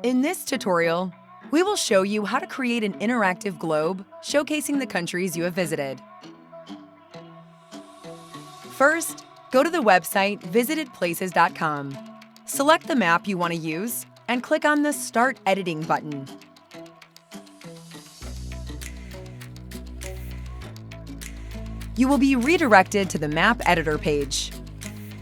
In this tutorial, we will show you how to create an interactive globe showcasing the countries you have visited. First, go to the website visitedplaces.com. Select the map you want to use and click on the Start Editing button. You will be redirected to the Map Editor page.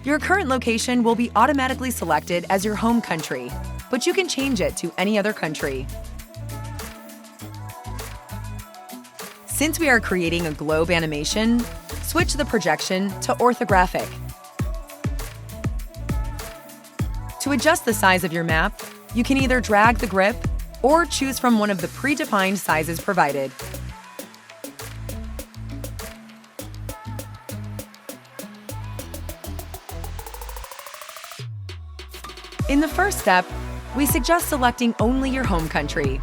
Your current location will be automatically selected as your home country, but you can change it to any other country. Since we are creating a globe animation, switch the projection to orthographic. To adjust the size of your map, you can either drag the grip or choose from one of the predefined sizes provided. In the first step, we suggest selecting only your home country.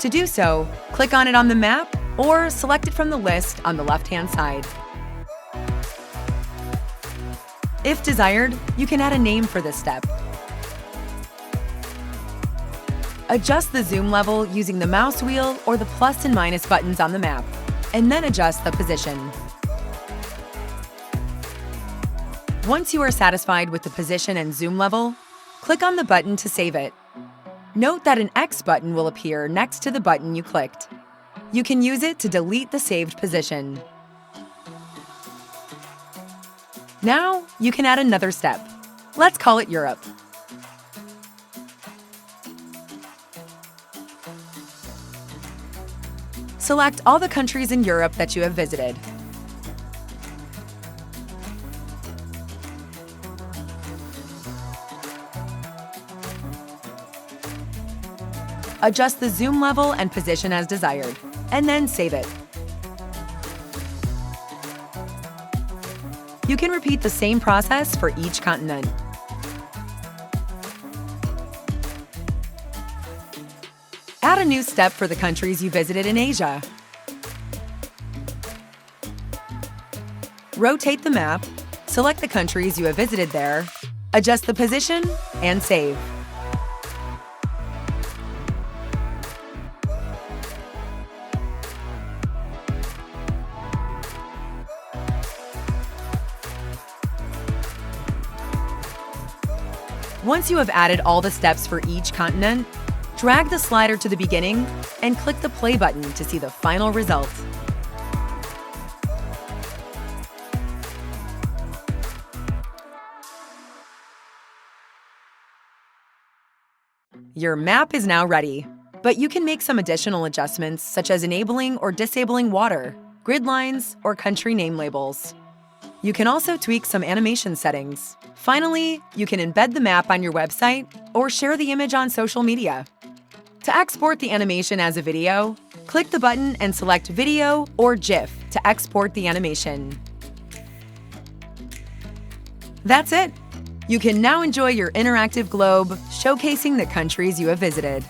To do so, click on it on the map or select it from the list on the left-hand side. If desired, you can add a name for this step. Adjust the zoom level using the mouse wheel or the plus and minus buttons on the map, and then adjust the position. Once you are satisfied with the position and zoom level, click on the button to save it. Note that an X button will appear next to the button you clicked. You can use it to delete the saved position. Now, you can add another step. Let's call it Europe. Select all the countries in Europe that you have visited. Adjust the zoom level and position as desired, and then save it. You can repeat the same process for each continent. Add a new step for the countries you visited in Asia. Rotate the map, select the countries you have visited there, adjust the position, and save. Once you have added all the steps for each continent, drag the slider to the beginning and click the play button to see the final result. Your map is now ready, but you can make some additional adjustments such as enabling or disabling water, grid lines, or country name labels. You can also tweak some animation settings. Finally, you can embed the map on your website or share the image on social media. To export the animation as a video, click the button and select Video or GIF to export the animation. That's it! You can now enjoy your interactive globe showcasing the countries you have visited.